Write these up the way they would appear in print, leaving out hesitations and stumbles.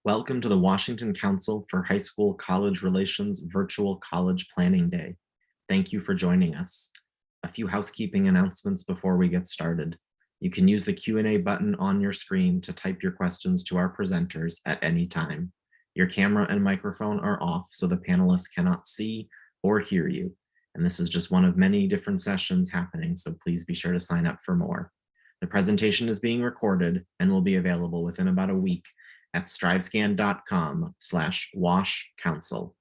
Welcome to the Washington Council for High School College Relations Virtual College Planning Day. Thank you for joining us. A few housekeeping announcements before we get started. You can use the Q&A button on your screen to type your questions to our presenters at any time. Your camera and microphone are off so the panelists cannot see or hear you. And this is just one of many different sessions happening, so please be sure to sign up for more. The presentation is being recorded and will be available within about a week at strivescan.com/washcouncil.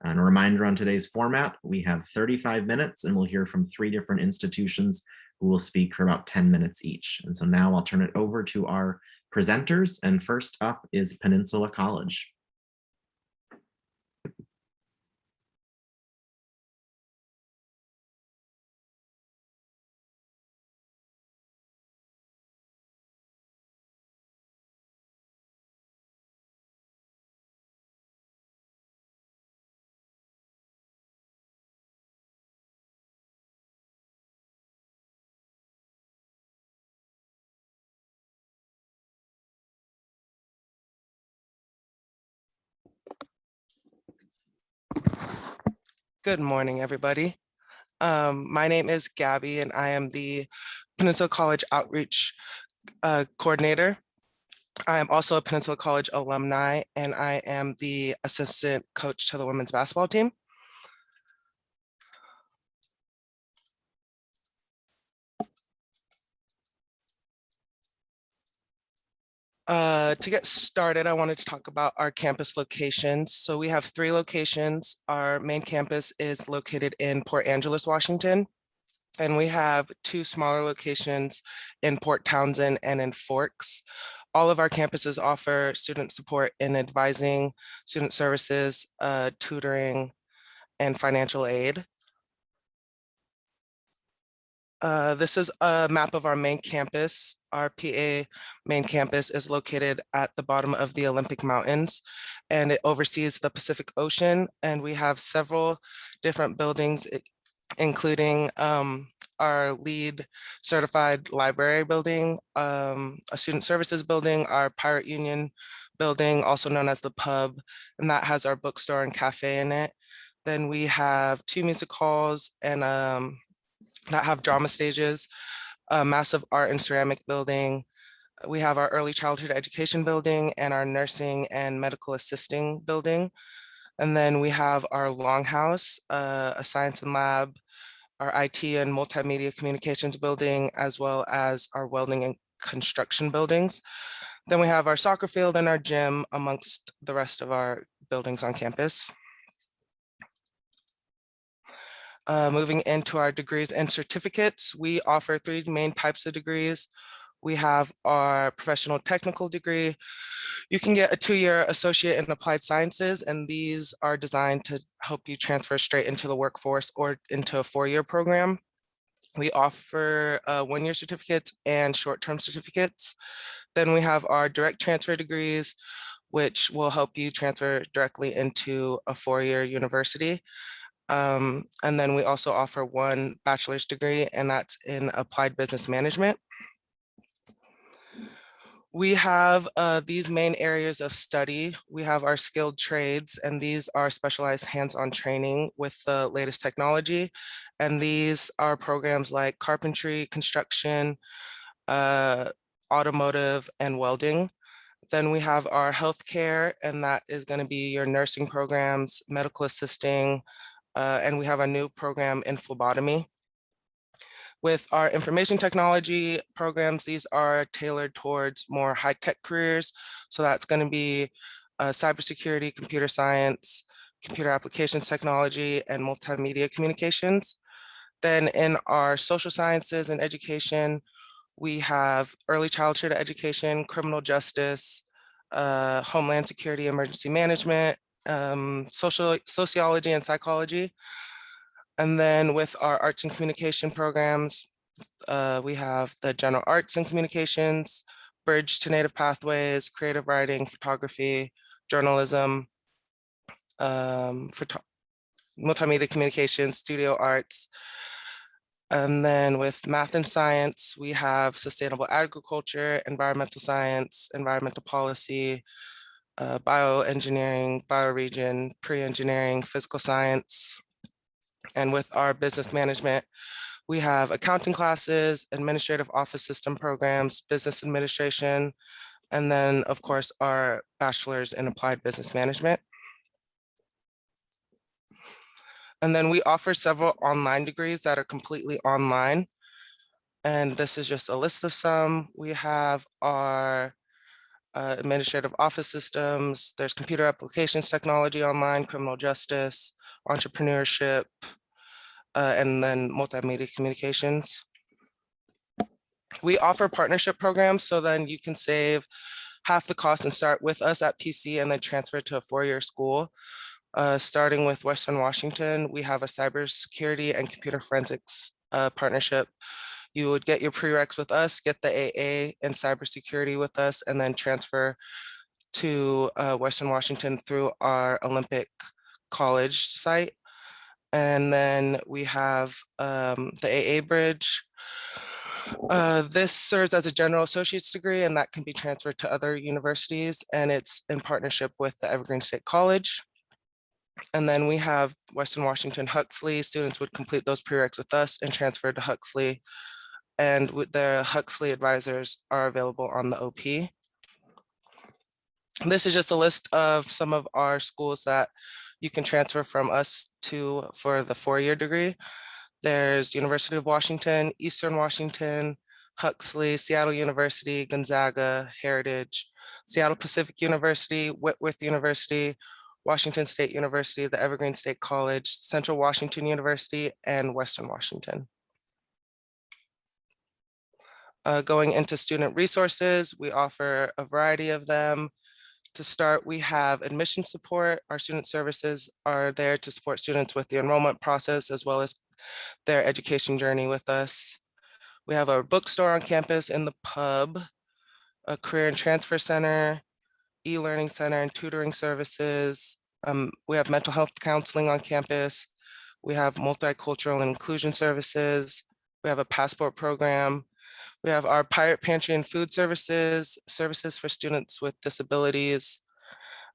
And a reminder on today's format, we have 35 minutes and we'll hear from 3 different institutions who will speak for about 10 minutes each. And so now I'll turn it over to our presenters, and first up is Peninsula College. Good morning, everybody. My name is Gabby, and I am the Peninsula College Outreach Coordinator. I am also a Peninsula College alumni, and I am the assistant coach to the women's basketball team. To get started, I wanted to talk about our campus locations. So we have 3 locations. Our main campus is located in Port Angeles, Washington, and we have 2 smaller locations in Port Townsend and in Forks. All of our campuses offer student support in advising, student services, tutoring, and financial aid. This is a map of our main campus. Our PA main campus is located at the bottom of the Olympic Mountains, and it oversees the Pacific Ocean. And we have several different buildings, including our LEED certified library building, a student services building, our Pirate Union building, also known as the Pub, and that has our bookstore and cafe in it. Then we have 2 music halls and that have drama stages, a massive art and ceramic building. We have our early childhood education building and our nursing and medical assisting building. And then we have our longhouse, a science and lab, our IT and multimedia communications building, as well as our welding and construction buildings. Then we have our soccer field and our gym amongst the rest of our buildings on campus. Moving into our degrees and certificates, we offer 3 main types of degrees. We have our professional technical degree. You can get a 2-year associate in applied sciences, and these are designed to help you transfer straight into the workforce or into a 4-year program. We offer 1-year certificates and short-term certificates. Then we have our direct transfer degrees, which will help you transfer directly into a 4-year university. And then we also offer 1 bachelor's degree, and that's in applied business management. We have these main areas of study. We have our skilled trades, and these are specialized hands-on training with the latest technology. And these are programs like carpentry, construction, automotive, and welding. Then we have our healthcare, and that is going to be your nursing programs, medical assisting, and we have a new program in phlebotomy. With our information technology programs, these are tailored towards more high-tech careers. So that's going to be cybersecurity, computer science, computer applications technology, and multimedia communications. Then in our social sciences and education, we have early childhood education, criminal justice, homeland security, emergency management, sociology and psychology. And then with our arts and communication programs, we have the general arts and communications, bridge to native pathways, creative writing, photography, journalism, multimedia communications, studio arts. And then with math and science, we have sustainable agriculture, environmental science, environmental policy, bioengineering, bioregion, pre-engineering, physical science. And with our business management, we have accounting classes, administrative office system programs, business administration, and then of course our bachelor's in applied business management. And then we offer several online degrees that are completely online. And this is just a list of some. We have our administrative office systems, there's computer applications technology online, criminal justice, entrepreneurship, and then multimedia communications. We offer partnership programs, so then you can save half the cost and start with us at PC and then transfer to a four-year school. Starting with Western Washington, we have a cybersecurity and computer forensics partnership. You would get your prereqs with us, get the AA and cybersecurity with us, and then transfer to Western Washington through our Olympic College site. And then we have the AA bridge. This serves as a general associate's degree, and that can be transferred to other universities, and it's in partnership with the Evergreen State College. And then we have Western Washington Huxley. Students would complete those prereqs with us and transfer to Huxley. And with the Huxley advisors are available on the OP. This is just a list of some of our schools that you can transfer from us to for the four-year degree. There's University of Washington, Eastern Washington, Huxley, Seattle University, Gonzaga, Heritage, Seattle Pacific University, Whitworth University, Washington State University, the Evergreen State College, Central Washington University, and Western Washington. Going into student resources, we offer a variety of them. To start, we have admission support. Our student services are there to support students with the enrollment process as well as their education journey with us. We have a bookstore on campus in the pub, a career and transfer center, e-learning center and tutoring services. We have mental health counseling on campus. We have multicultural and inclusion services. We have a passport program. We have our pirate pantry and food services, services for students with disabilities,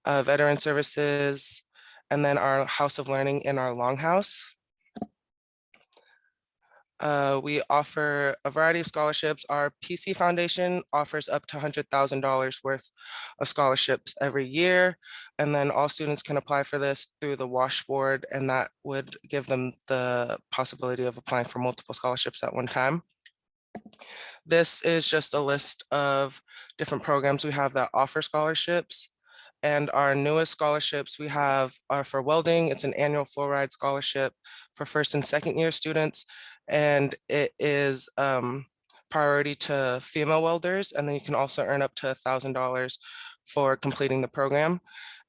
veteran services, and then our house of learning in our longhouse. We offer a variety of scholarships. Our PC Foundation offers up to $100,000 worth of scholarships every year. And then all students can apply for this through the WASH board, and that would give them the possibility of applying for multiple scholarships at one time. This is just a list of different programs we have that offer scholarships. And our newest scholarships we have are for welding. It's an annual full ride scholarship for first and second year students. And it is priority to female welders. And then you can also earn up to $1,000 for completing the program.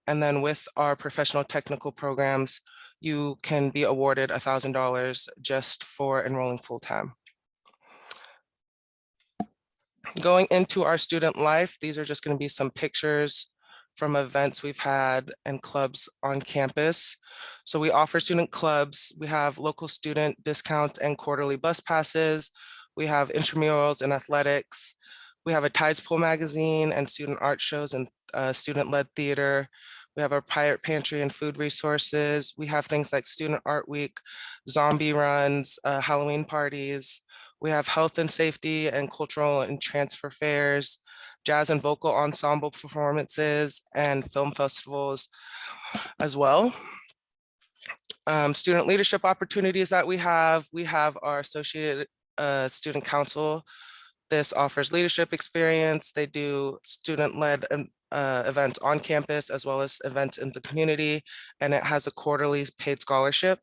And then with our professional technical programs, you can be awarded $1,000 just for enrolling full time. Going into our student life, these are just going to be some pictures from events we've had and clubs on campus. So we offer student clubs. We have local student discounts and quarterly bus passes. We have intramurals and athletics. We have a Tides Pool magazine and student art shows and student-led theater. We have our pirate pantry and food resources. We have things like Student Art Week, zombie runs, Halloween parties. We have health and safety and cultural and transfer fairs, jazz and vocal ensemble performances, and film festivals as well. Student leadership opportunities that we have our Associate Student Council. This offers leadership experience. They do student-led events on campus as well as events in the community, and it has a quarterly paid scholarship.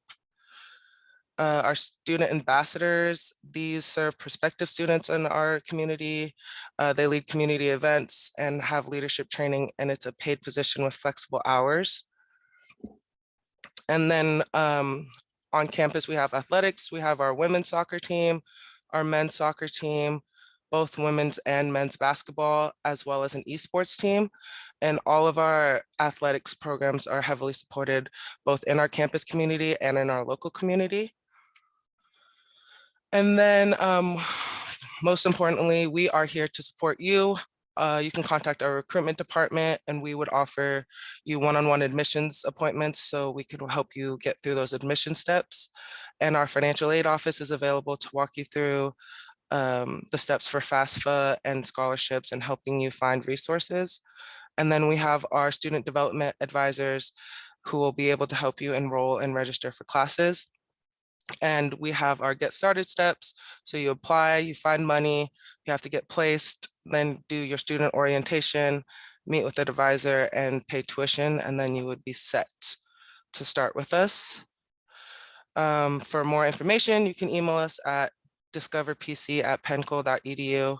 Our student ambassadors, these serve prospective students in our community. They lead community events and have leadership training, and it's a paid position with flexible hours. And then on campus, we have athletics. We have our women's soccer team, our men's soccer team, both women's and men's basketball, as well as an esports team. And all of our athletics programs are heavily supported both in our campus community and in our local community. And then most importantly, we are here to support you, you can contact our recruitment department and we would offer you one-on-one admissions appointments so we could help you get through those admission steps. And our financial aid office is available to walk you through the steps for FAFSA and scholarships and helping you find resources. And then we have our student development advisors who will be able to help you enroll and register for classes. And we have our get started steps. So you apply, you find money, you have to get placed, then do your student orientation, meet with the advisor and pay tuition, and then you would be set to start with us. For more information, you can email us at discoverpc@penco.edu.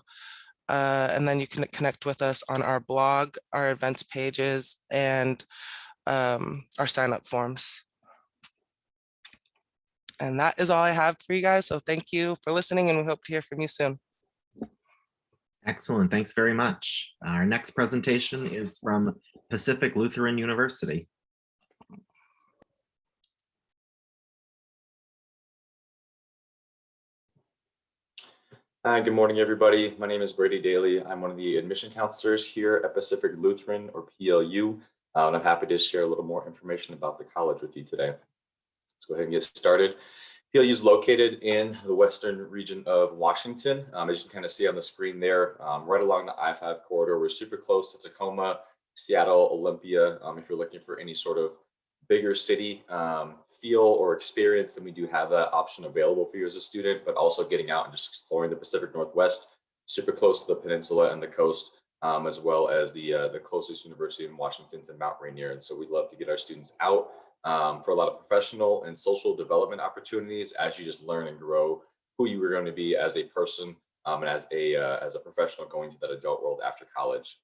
And then you can connect with us on our blog, our events pages, and our sign up forms. And that is all I have for you guys. So thank you for listening and we hope to hear from you soon. Excellent. Thanks very much. Our next presentation is from Pacific Lutheran University. Hi, good morning, everybody. My name is Brady Daly. I'm one of the admission counselors here at Pacific Lutheran, or PLU, and I'm happy to share a little more information about the college with you today. Let's go ahead and get started. PLU is located in the western region of Washington. As you can kind of see on the screen there, right along the I-5 corridor. We're super close to Tacoma, Seattle, Olympia. If you're looking for any sort of bigger city feel or experience, then we do have that option available for you as a student, but also getting out and just exploring the Pacific Northwest, super close to the peninsula and the coast, as well as the closest university in Washington to Mount Rainier. And so we'd love to get our students out for a lot of professional and social development opportunities as you just learn and grow who you were going to be as a person and as a professional going to that adult world after college.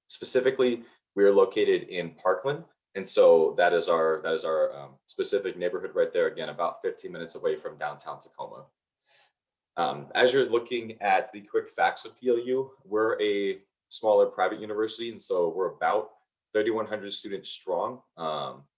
Specifically, we are located in Parkland. And so that is our specific neighborhood right there. Again, about 15 minutes away from downtown Tacoma. As you're looking at the quick facts of PLU, we're a smaller private university. And so we're about 3,100 students strong,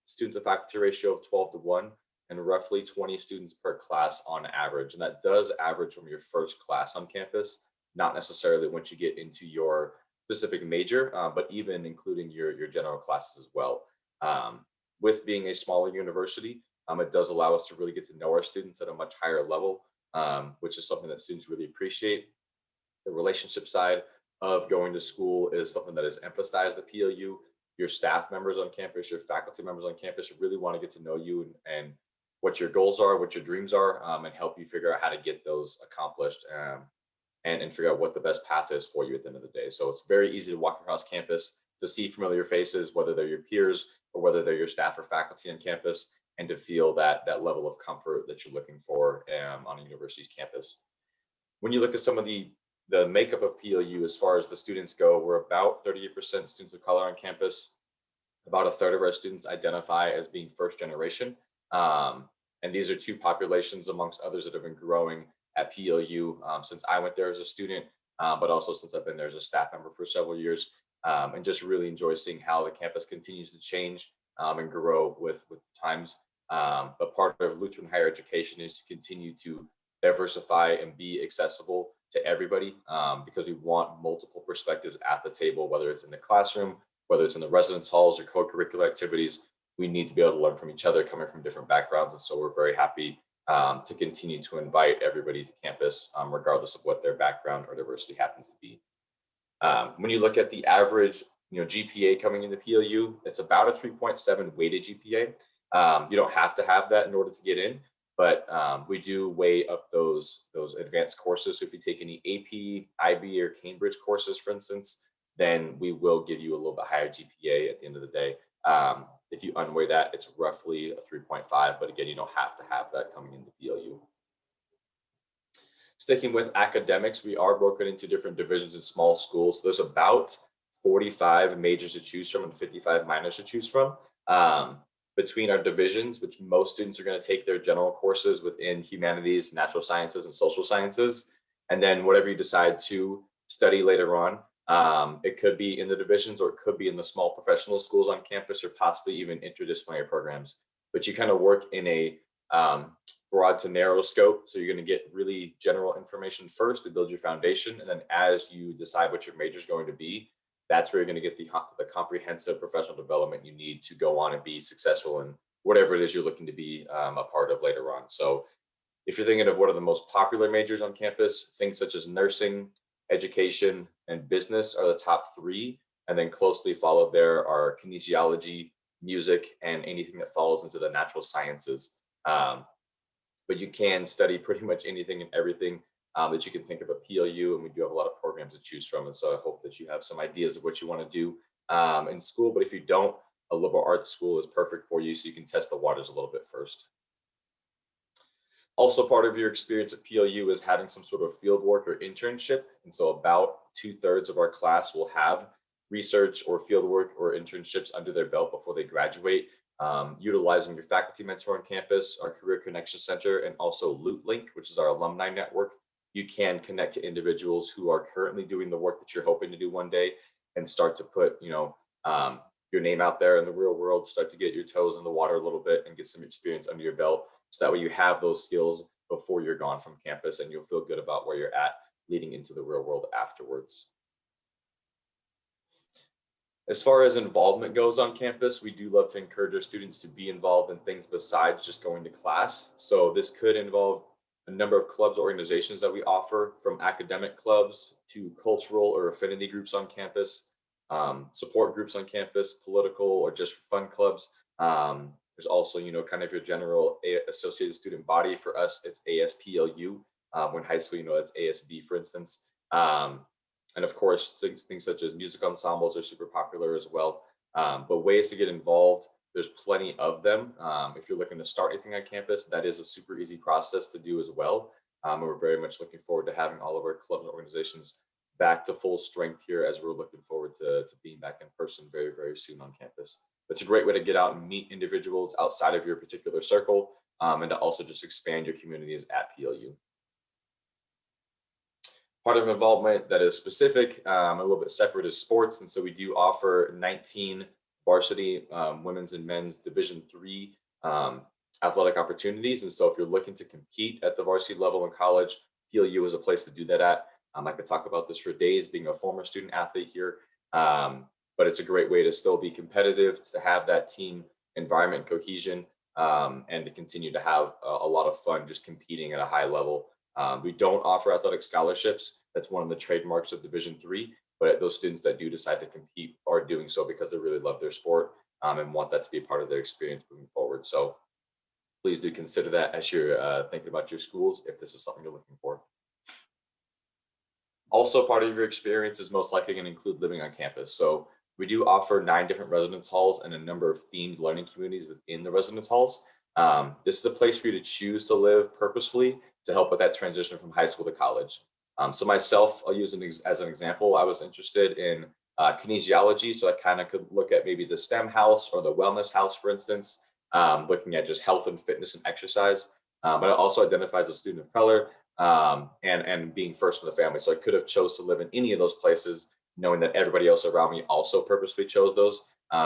student to faculty ratio of 12:1, and roughly 20 students per class on average. And that does average from your first class on campus, not necessarily once you get into your specific major, but even including your general classes as well. With being a smaller university, it does allow us to really get to know our students at a much higher level, which is something that students really appreciate. The relationship side of going to school is something that is emphasized at PLU. Your staff members on campus, your faculty members on campus really want to get to know you and what your goals are, what your dreams are, and help you figure out how to get those accomplished and figure out what the best path is for you at the end of the day. So it's very easy to walk across campus to see familiar faces, whether they're your peers or whether they're your staff or faculty on campus, and to feel that level of comfort that you're looking for on a university's campus. When you look at some of the makeup of PLU as far as the students go, we're about 38% students of color on campus. About a third of our students identify as being first generation. And these are two populations amongst others that have been growing at PLU since I went there as a student, but also since I've been there as a staff member for several years, and just really enjoy seeing how the campus continues to change and grow with the times. But part of Lutheran higher education is to continue to diversify and be accessible to everybody, because we want multiple perspectives at the table, whether it's in the classroom, whether it's in the residence halls or co-curricular activities. We need to be able to learn from each other coming from different backgrounds. And so we're very happy to continue to invite everybody to campus, regardless of what their background or diversity happens to be. When you look at the average GPA coming into PLU, it's about a 3.7 weighted GPA. You don't have to have that in order to get in, but we do weigh up those advanced courses. So if you take any AP, IB, or Cambridge courses, for instance, then we will give you a little bit higher GPA at the end of the day. If you unweigh that, it's roughly a 3.5, but again, you don't have to have that coming into PLU. Sticking with academics, we are broken into different divisions in small schools. So there's about 45 majors to choose from and 55 minors to choose from. Between our divisions, which most students are going to take their general courses within humanities, natural sciences, and social sciences. And then whatever you decide to study later on, it could be in the divisions or it could be in the small professional schools on campus or possibly even interdisciplinary programs. But you kind of work in a broad to narrow scope. So you're going to get really general information first to build your foundation. And then as you decide what your major is going to be, that's where you're going to get the comprehensive professional development you need to go on and be successful in whatever it is you're looking to be a part of later on. So if you're thinking of what are the most popular majors on campus, things such as nursing, education, and business are the top three. And then closely followed there are kinesiology, music, and anything that falls into the natural sciences. But you can study pretty much anything and everything that you can think of at PLU, and we do have a lot of programs to choose from. And so I hope that you have some ideas of what you want to do in school. But if you don't, a liberal arts school is perfect for you, so you can test the waters a little bit first. Also, part of your experience at PLU is having some sort of field work or internship. And so about 2/3 of our class will have research or field work or internships under their belt before they graduate, utilizing your faculty mentor on campus, our Career Connection Center, and also LootLink, which is our alumni network. You can connect to individuals who are currently doing the work that you're hoping to do one day and start to put, your name out there in the real world, start to get your toes in the water a little bit and get some experience under your belt. So that way you have those skills before you're gone from campus and you'll feel good about where you're at leading into the real world afterwards. As far as involvement goes on campus, we do love to encourage our students to be involved in things besides just going to class. So this could involve a number of clubs or organizations that we offer, from academic clubs to cultural or affinity groups on campus, support groups on campus, political or just fun clubs. There's also, kind of your general associated student body. For us, it's ASPLU. When high school, it's ASB, for instance. And of course, things such as music ensembles are super popular as well. But ways to get involved, there's plenty of them. If you're looking to start anything on campus, that is a super easy process to do as well. And we're very much looking forward to having all of our clubs and organizations back to full strength here, as we're looking forward to being back in person very, very soon on campus. It's a great way to get out and meet individuals outside of your particular circle, and to also just expand your communities at PLU. Part of involvement that is specific, a little bit separate, is sports. And so we do offer 19 varsity women's and men's Division III athletic opportunities. And so if you're looking to compete at the varsity level in college, PLU is a place to do that at. I could talk about this for days, being a former student athlete here. But it's a great way to still be competitive, to have that team environment and cohesion, and to continue to have a lot of fun just competing at a high level. We don't offer athletic scholarships. That's one of the trademarks of Division III, but those students that do decide to compete are doing so because they really love their sport and want that to be a part of their experience moving forward. So please do consider that as you're thinking about your schools, if this is something you're looking for. Also, part of your experience is most likely going to include living on campus. So we do offer 9 different residence halls and a number of themed learning communities within the residence halls. This is a place for you to choose to live purposefully to help with that transition from high school to college. So myself, I'll use as an example. I was interested in kinesiology, so I kind of could look at maybe the STEM house or the wellness house, for instance, looking at just health and fitness and exercise. But I also identify as a student of color, and being first in the family. So I could have chose to live in any of those places, knowing that everybody else around me also purposely chose those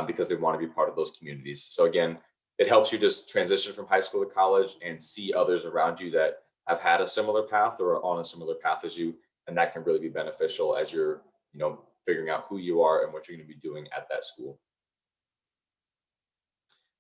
because they want to be part of those communities. So again, it helps you just transition from high school to college and see others around you that have had a similar path or are on a similar path as you. And that can really be beneficial as you're, figuring out who you are and what you're going to be doing at that school.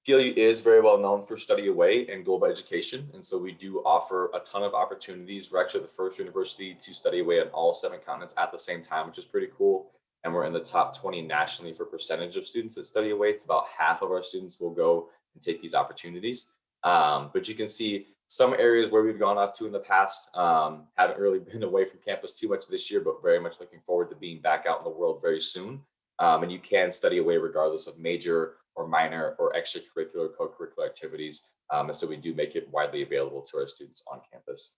PLU is very well known for study away and global education. And so we do offer a ton of opportunities. We're actually the first university to study away on all 7 continents at the same time, which is pretty cool. And we're in the top 20 nationally for percentage of students that study away. It's about half of our students will go and take these opportunities. But you can see some areas where we've gone off to in the past. Haven't really been away from campus too much this year, but very much looking forward to being back out in the world very soon. And you can study away regardless of major or minor or extracurricular, co-curricular activities. And so we do make it widely available to our students on campus.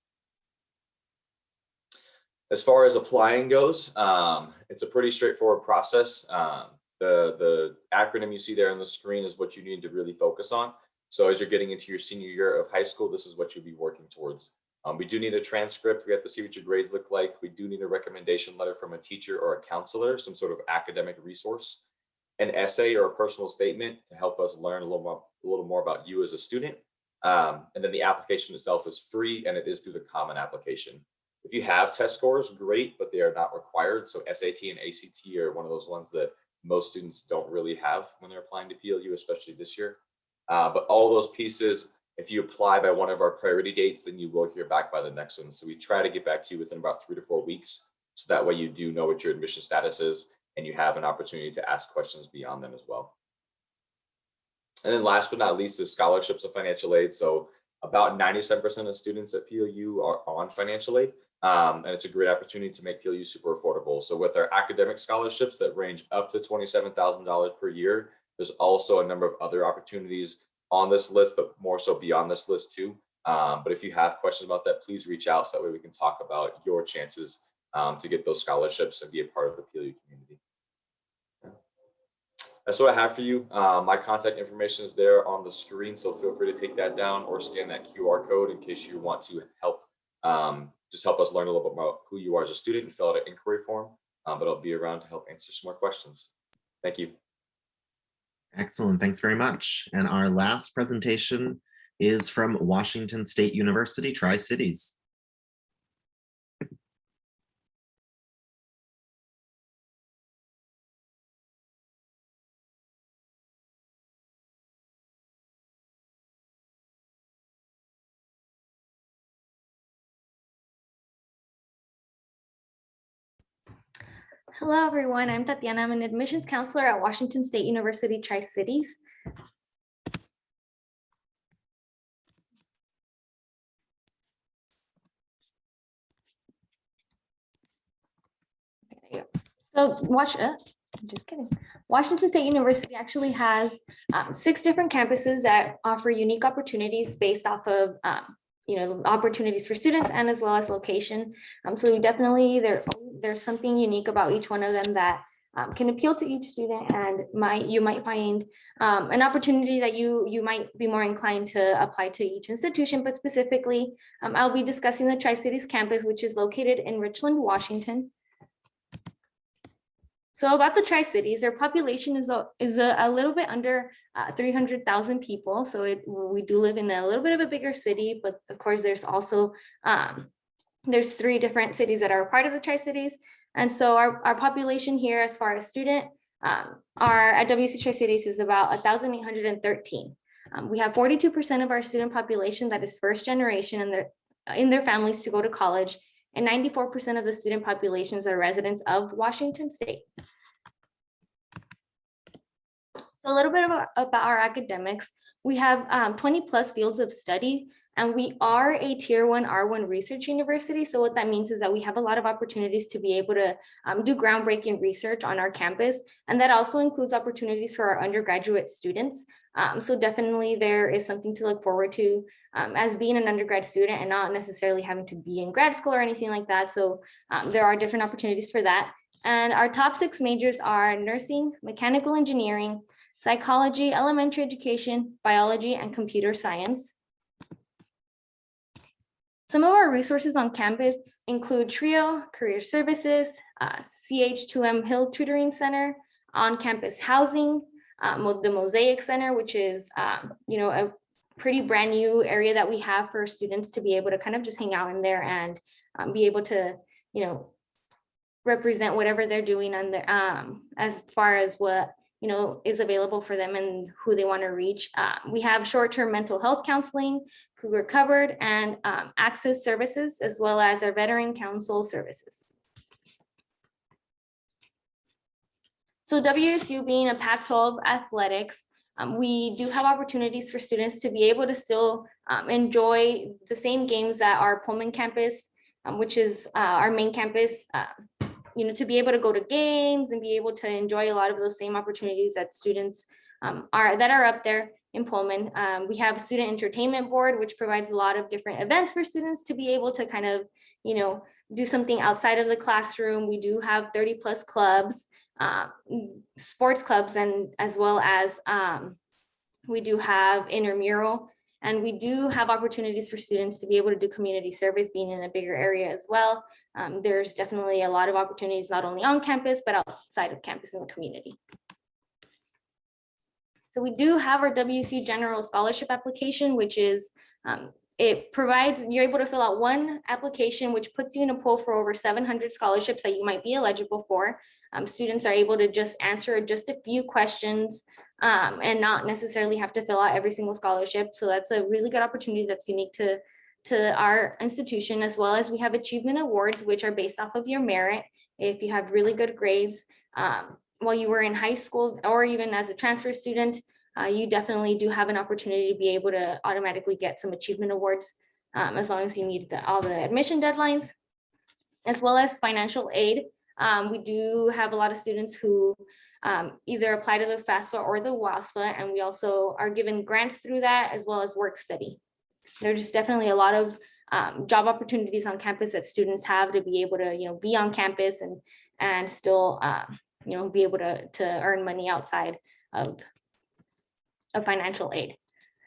As far as applying goes, it's a pretty straightforward process. The acronym you see there on the screen is what you need to really focus on. So as you're getting into your senior year of high school, this is what you'll be working towards. We do need a transcript. We have to see what your grades look like. We do need a recommendation letter from a teacher or a counselor, some sort of academic resource, an essay or a personal statement to help us learn a little more about you as a student, And then the application itself is free, and it is through the common application. If you have test scores, great, but they are not required. So SAT and ACT are one of those ones that most students don't really have when they're applying to PLU, especially this year. But all those pieces, if you apply by one of our priority dates, then you will hear back by the next one. So we try to get back to you within about 3 to 4 weeks. So that way you do know what your admission status is and you have an opportunity to ask questions beyond them as well. And then last but not least is scholarships and financial aid. So about 97% of students at PLU are on financial aid. And it's a great opportunity to make PLU super affordable. So with our academic scholarships that range up to $27,000 per year, there's also a number of other opportunities on this list, but more so beyond this list too. But if you have questions about that, please reach out so that way we can talk about your chances to get those scholarships and be a part of the PLU community. That's what I have for you. My contact information is there on the screen, so feel free to take that down or scan that QR code in case you want to help, just help us learn a little bit about who you are as a student and fill out an inquiry form, but I'll be around to help answer some more questions. Thank you. Excellent, thanks very much. And our last presentation is from Washington State University, Tri-Cities. Hello, everyone. I'm Tatiana. I'm an admissions counselor at Washington State University, Tri-Cities. Just kidding. Washington State University actually has 6 different campuses that offer unique opportunities based off of opportunities for students and as well as location. So definitely there's something unique about each one of them that can appeal to each student, and you might find an opportunity that you might be more inclined to apply to each institution. But specifically, I'll be discussing the Tri-Cities campus, which is located in Richland, Washington. So about the Tri-Cities, their population is a little bit under 300,000 people. So we do live in a little bit of a bigger city, but of course there's also, there's 3 different cities that are a part of the Tri-Cities. And so our population here as far as student at WC Tri-Cities is about 1,813. We have 42% of our student population that is first generation and in their families to go to college. And 94% of the student populations are residents of Washington State. So a little bit about our academics. We have 20 plus fields of study, and we are a tier 1 R1 research university. So what that means is that we have a lot of opportunities to be able to do groundbreaking research on our campus. And that also includes opportunities for our undergraduate students. So definitely there is something to look forward to as being an undergrad student and not necessarily having to be in grad school or anything like that. So there are different opportunities for that. And our top 6 majors are nursing, mechanical engineering, psychology, elementary education, biology, and computer science. Some of our resources on campus include TRIO, Career Services, CH2M Hill Tutoring Center, on-campus housing, the Mosaic Center, which is a pretty brand new area that we have for students to be able to kind of just hang out in there and be able to represent whatever they're doing on their as far as what is available for them and who they want to reach. We have short-term mental health counseling, Cougar Covered, and Access Services, as well as our Veteran Council services. So WSU being a Pac-12 athletics, we do have opportunities for students to be able to still enjoy the same games that our Pullman campus, which is our main campus, to be able to go to games and be able to enjoy a lot of those same opportunities that students are up there in Pullman. We have a student entertainment board, which provides a lot of different events for students to be able to kind of, do something outside of the classroom. We do have 30 plus clubs, sports clubs, and as well as we do have intramural. And we do have opportunities for students to be able to do community service, being in a bigger area as well. There's definitely a lot of opportunities, not only on campus, but outside of campus in the community. So we do have our WCU General Scholarship application, which is, it provides, you're able to fill out one application, which puts you in a pool for over 700 scholarships that you might be eligible for. Students are able to just answer just a few questions and not necessarily have to fill out every single scholarship. So that's a really good opportunity that's unique to our institution, as well as we have achievement awards, which are based off of your merit. If you have really good grades while you were in high school or even as a transfer student, you definitely do have an opportunity to be able to automatically get some achievement awards as long as you meet all the admission deadlines, as well as financial aid. We do have a lot of students who either apply to the FAFSA or the WASFA, and we also are given grants through that, as well as work study. There's just definitely a lot of job opportunities on campus that students have to be able to, be on campus and still, be able to earn money outside of financial aid.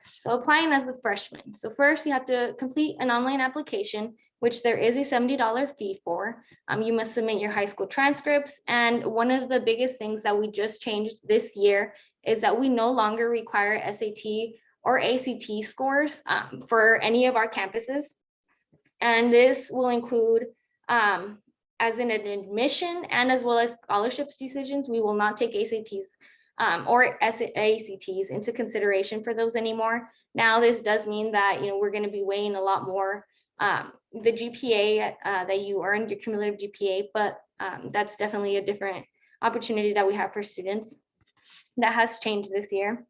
So applying as a freshman. So first you have to complete an online application, which there is a $70 fee for. You must submit your high school transcripts. And one of the biggest things that we just changed this year is that we no longer require SAT or ACT scores for any of our campuses. And this will include as an admission and as well as scholarships decisions. We will not take ACTs or ACTs into consideration for those anymore. Now, this does mean that we're going to be weighing a lot more the GPA that you earn, your cumulative GPA, but that's definitely a different opportunity that we have for students. That has changed this year.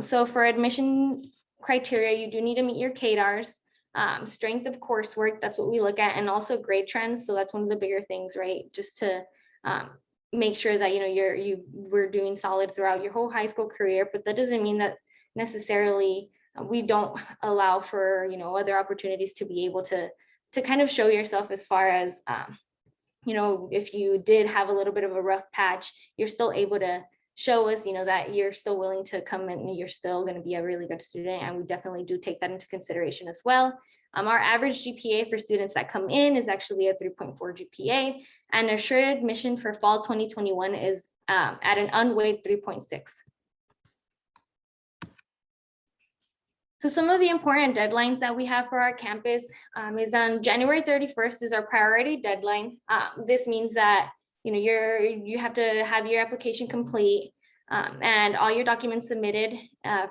So for admission criteria, you do need to meet your CADARs, strength of coursework, that's what we look at, and also grade trends. So that's one of the bigger things, right? Just to make sure that we're doing solid throughout your whole high school career, but that doesn't mean that necessarily we don't allow for other opportunities to be able to kind of show yourself, as far as if you did have a little bit of a rough patch, you're still able to show us that you're still willing to come in and you're still going to be a really good student, and we definitely do take that into consideration as well. Our average GPA for students that come in is actually a 3.4 GPA, and assured admission for fall 2021 is at an unweighed 3.6. So some of the important deadlines that we have for our campus is on January 31st is our priority deadline. This means that you have to have your application complete and all your documents submitted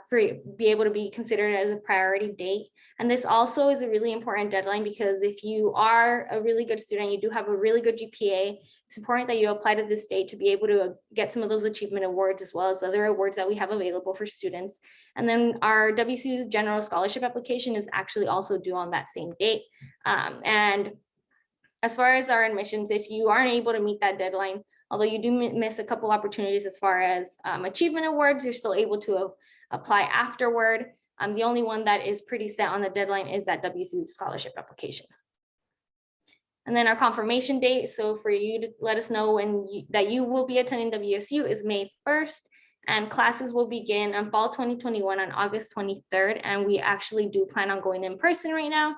be able to be considered as a priority date. And this also is a really important deadline, because if you are a really good student, you do have a really good GPA, it's important that you apply to this date to be able to get some of those achievement awards, as well as other awards that we have available for students. And then our WCU General Scholarship application is actually also due on that same date. And as far as our admissions, if you aren't able to meet that deadline, although you do miss a couple opportunities as far as achievement awards, you're still able to apply afterward. The only one that is pretty set on the deadline is that WCU scholarship application. And then our confirmation date, so for you to let us know that you will be attending WSU, is May 1st, and classes will begin on fall 2021 on August 23rd, and we actually do plan on going in person right now.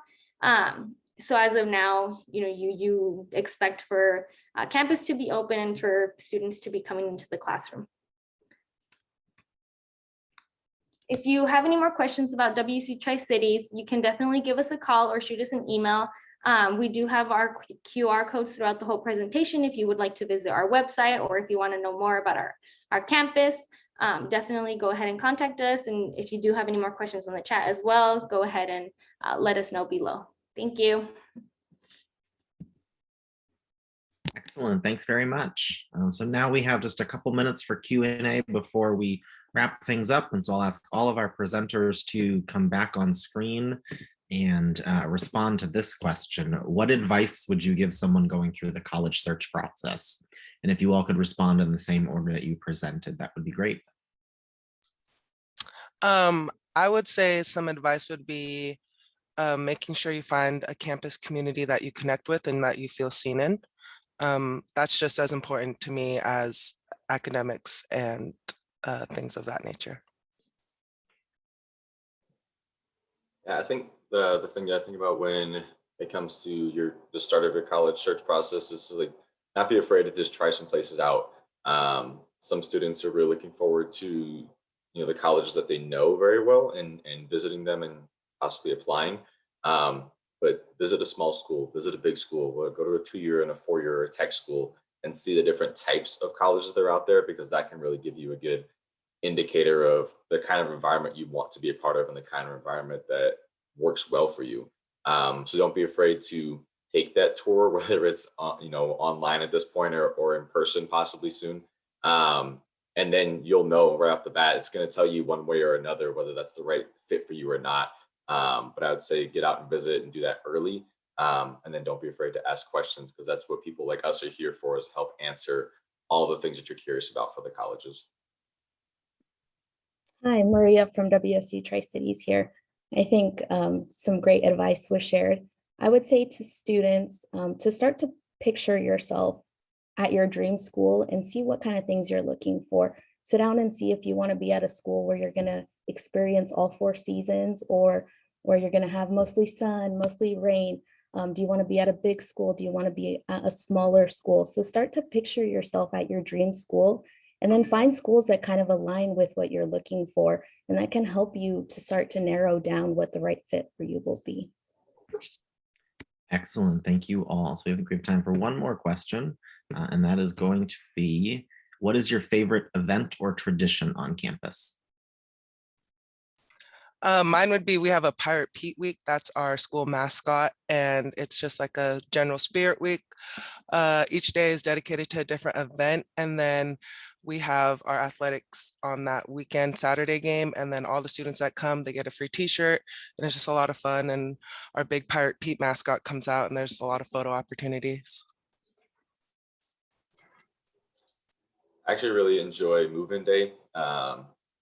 So as of now, you expect for campus to be open and for students to be coming into the classroom. If you have any more questions about WC Tri-Cities, you can definitely give us a call or shoot us an email. We do have our QR codes throughout the whole presentation if you would like to visit our website, or if you want to know more about our campus, definitely go ahead and contact us. And if you do have any more questions on the chat as well, go ahead and let us know below. Thank you. Excellent. Thanks very much. So now we have just a couple minutes for Q&A before we wrap things up. And so I'll ask all of our presenters to come back on screen and respond to this question. What advice would you give someone going through the college search process? And if you all could respond in the same order that you presented, that would be great. I would say some advice would be making sure you find a campus community that you connect with and that you feel seen in. That's just as important to me as academics and things of that nature. Yeah, I think the thing that I think about when it comes to the start of your college search process is to not be afraid to just try some places out. Some students are really looking forward to the colleges that they know very well and visiting them and possibly applying. But visit a small school, visit a big school, or go to a 2-year and a 4-year or a tech school and see the different types of colleges that are out there, because that can really give you a good indicator of the kind of environment you want to be a part of and the kind of environment that works well for you. So don't be afraid to take that tour, whether it's online at this point or in person possibly soon. And then you'll know right off the bat, it's going to tell you one way or another whether that's the right fit for you or not. But I would say get out and visit and do that early. And then don't be afraid to ask questions, because that's what people like us are here for, is help answer all the things that you're curious about for the colleges. Hi, Maria from WSU Tri-Cities here. I think some great advice was shared. I would say to students to start to picture yourself at your dream school and see what kind of things you're looking for. Sit down and see if you want to be at a school where you're going to experience all 4 seasons, or where you're going to have mostly sun, mostly rain. Do you want to be at a big school? Do you want to be at a smaller school? So start to picture yourself at your dream school, and then find schools that kind of align with what you're looking for. And that can help you to start to narrow down what the right fit for you will be. Excellent. Thank you all. So we have time for one more question, and that is going to be, what is your favorite event or tradition on campus? Mine would be, we have a Pirate Pete Week. That's our school mascot, and it's just like a general spirit week. Each day is dedicated to a different event, and then we have our athletics on that weekend Saturday game, and then all the students that come, they get a free t-shirt, and it's just a lot of fun. And our big Pirate Pete mascot comes out, and there's a lot of photo opportunities. I actually really enjoy move-in day.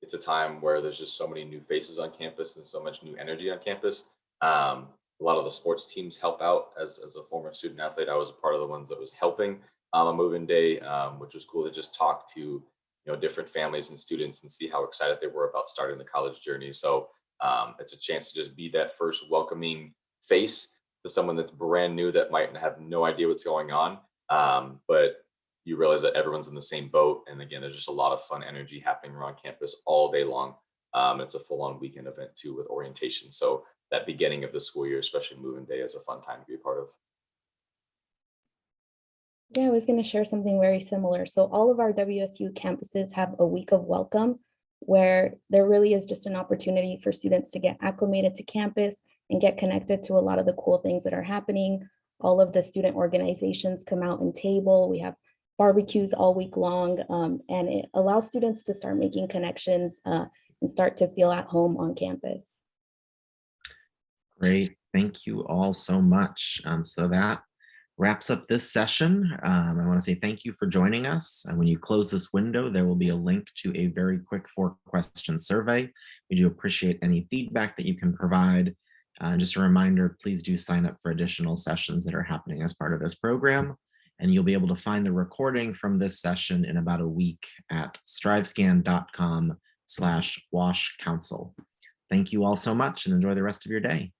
It's a time where there's just so many new faces on campus and so much new energy on campus. A lot of the sports teams help out. As a former student athlete, I was a part of the ones that was helping on move-in day, which was cool to just talk to different families and students and see how excited they were about starting the college journey. So it's a chance to just be that first welcoming face to someone that's brand new that might have no idea what's going on. But you realize that everyone's in the same boat. And again, there's just a lot of fun energy happening around campus all day long. It's a full-on weekend event too, with orientation. So that beginning of the school year, especially move-in day, is a fun time to be a part of. Yeah, I was going to share something very similar. So all of our WSU campuses have a week of welcome, where there really is just an opportunity for students to get acclimated to campus and get connected to a lot of the cool things that are happening. All of the student organizations come out and table. We have barbecues all week long, and it allows students to start making connections and start to feel at home on campus. Great. Thank you all so much. So that wraps up this session. I want to say thank you for joining us. And when you close this window, there will be a link to a very quick 4-question survey. We do appreciate any feedback that you can provide. Just a reminder, please do sign up for additional sessions that are happening as part of this program. And you'll be able to find the recording from this session in about a week at strivescan.com/WashCouncil. Thank you all so much, and enjoy the rest of your day.